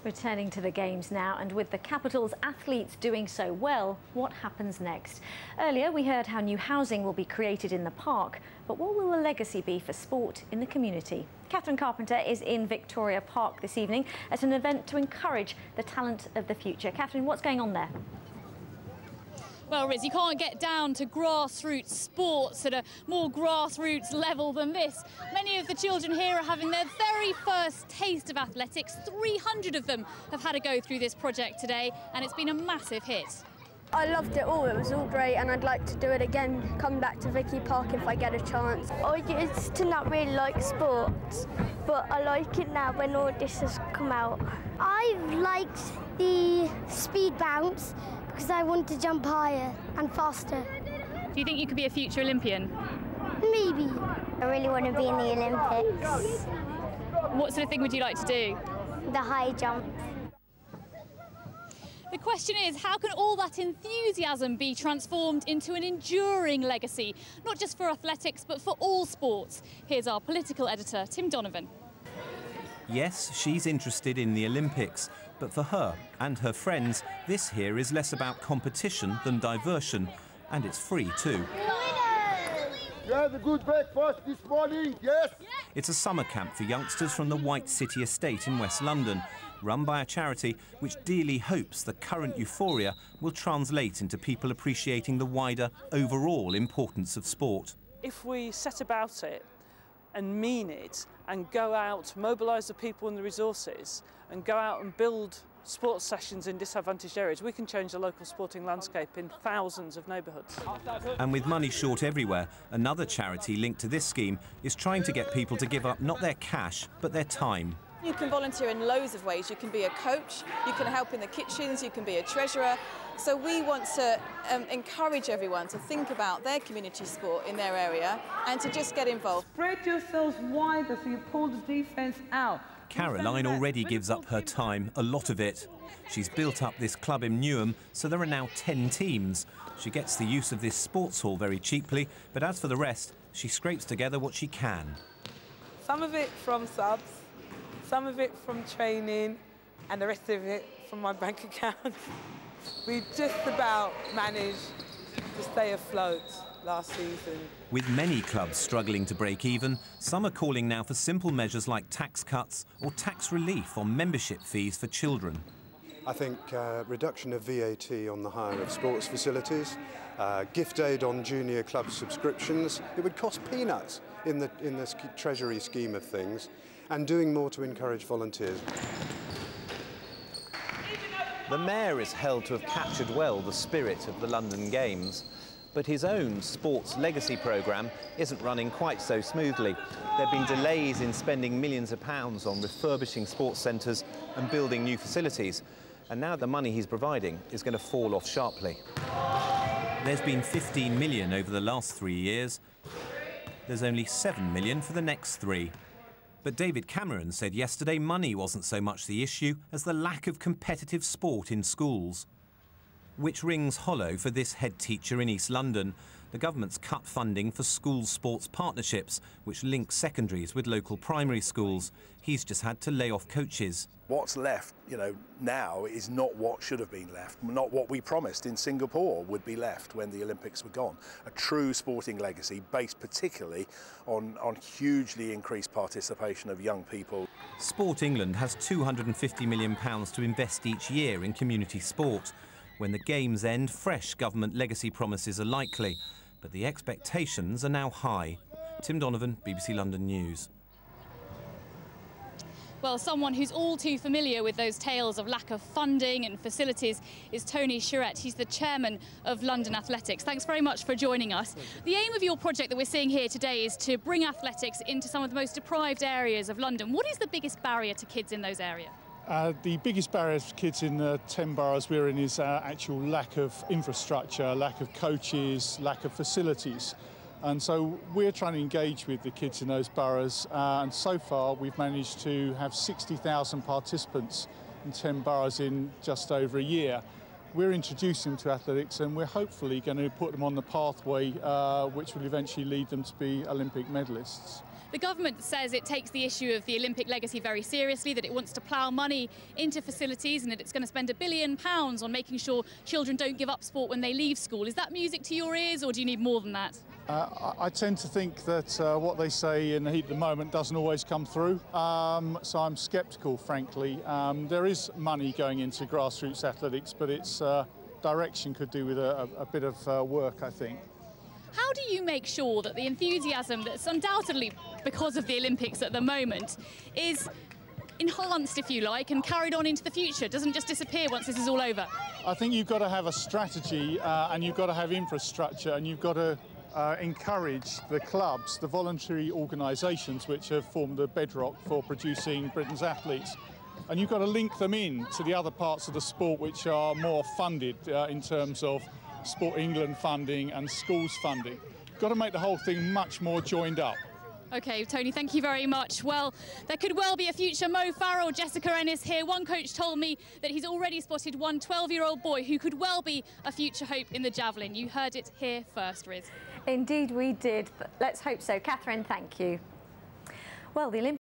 Returning to the Games now, and with the capital's athletes doing so well, what happens next? Earlier we heard how new housing will be created in the park, but what will the legacy be for sport in the community? Catherine Carpenter is in Victoria Park this evening at an event to encourage the talent of the future. Catherine, what's going on there? Well, Riz, you can't get down to grassroots sports at a more grassroots level than this. Many of the children here are having their very first taste of athletics. 300 of them have had a go through this project today, and it's been a massive hit. I loved it all, it was all great, and I'd like to do it again, come back to Vicky Park if I get a chance. I used to not really like sports, but I like it now when all this has come out. I liked the speed bounce because I want to jump higher and faster. Do you think you could be a future Olympian? Maybe. I really want to be in the Olympics. What sort of thing would you like to do? The high jump. The question is, how can all that enthusiasm be transformed into an enduring legacy, not just for athletics, but for all sports? Here's our political editor, Tim Donovan. Yes, she's interested in the Olympics, but for her and her friends, this here is less about competition than diversion, and it's free too. You had a good breakfast this morning, yes? It's a summer camp for youngsters from the White City estate in West London, run by a charity which dearly hopes the current euphoria will translate into people appreciating the wider overall importance of sport. If we set about it and mean it and go out, mobilise the people and the resources and go out and build sports sessions in disadvantaged areas, we can change the local sporting landscape in thousands of neighbourhoods. And with money short everywhere, another charity linked to this scheme is trying to get people to give up not their cash but their time. You can volunteer in loads of ways. You can be a coach, you can help in the kitchens, you can be a treasurer. So we want to encourage everyone to think about their community sport in their area and to just get involved. Spread yourselves wider so you pull the defence out. Caroline already gives up her time, a lot of it. She's built up this club in Newham, so there are now 10 teams. She gets the use of this sports hall very cheaply, but as for the rest, she scrapes together what she can. Some of it from subs, some of it from training, and the rest of it from my bank account. We just about managed to stay afloat last season. With many clubs struggling to break even, some are calling now for simple measures like tax cuts or tax relief on membership fees for children. I think reduction of VAT on the hire of sports facilities, gift aid on junior club subscriptions. It would cost peanuts in the Treasury scheme of things, and doing more to encourage volunteers. The Mayor is held to have captured well the spirit of the London Games, but his own sports legacy programme isn't running quite so smoothly. There have been delays in spending millions of pounds on refurbishing sports centres and building new facilities, and now the money he's providing is going to fall off sharply. There's been 15 million over the last 3 years. There's only 7 million for the next 3. But David Cameron said yesterday money wasn't so much the issue as the lack of competitive sport in schools. Which rings hollow for this head teacher in East London. The government's cut funding for school sports partnerships, which link secondaries with local primary schools. He's just had to lay off coaches. What's left, now is not what should have been left, not what we promised in Singapore would be left when the Olympics were gone. A true sporting legacy based particularly on hugely increased participation of young people. Sport England has £250 million to invest each year in community sport. When the Games end, fresh government legacy promises are likely, but the expectations are now high. Tim Donovan, BBC London News. Well, someone who's all too familiar with those tales of lack of funding and facilities is Tony Charette. He's the chairman of London Athletics. Thanks very much for joining us. The aim of your project that we're seeing here today is to bring athletics into some of the most deprived areas of London. What is the biggest barrier to kids in those areas? The biggest barrier for kids in the 10 boroughs we're in is actual lack of infrastructure, lack of coaches, lack of facilities. And so we're trying to engage with the kids in those boroughs, and so far we've managed to have 60,000 participants in 10 boroughs in just over a year. We're introducing them to athletics, and we're hopefully going to put them on the pathway which will eventually lead them to be Olympic medalists. The government says it takes the issue of the Olympic legacy very seriously, that it wants to plough money into facilities and that it's going to spend £1 billion on making sure children don't give up sport when they leave school. Is that music to your ears, or do you need more than that? I tend to think that what they say in the heat of the moment doesn't always come through, so I'm sceptical, frankly. There is money going into grassroots athletics, but its direction could do with a bit of work, I think. How do you make sure that the enthusiasm that's undoubtedly because of the Olympics at the moment is enhanced, if you like, and carried on into the future, doesn't just disappear once this is all over? I think you've got to have a strategy and you've got to have infrastructure, and you've got to encourage the clubs, the voluntary organisations which have formed the bedrock for producing Britain's athletes. And you've got to link them in to the other parts of the sport which are more funded in terms of Sport England funding and schools funding. You've got to make the whole thing much more joined up. OK, Tony, thank you very much. Well, there could well be a future Mo Farrell. Jessica Ennis here. One coach told me that he's already spotted one 12-year-old boy who could well be a future hope in the javelin. You heard it here first, Riz. Indeed we did. But let's hope so. Catherine, thank you. Well, the Olympics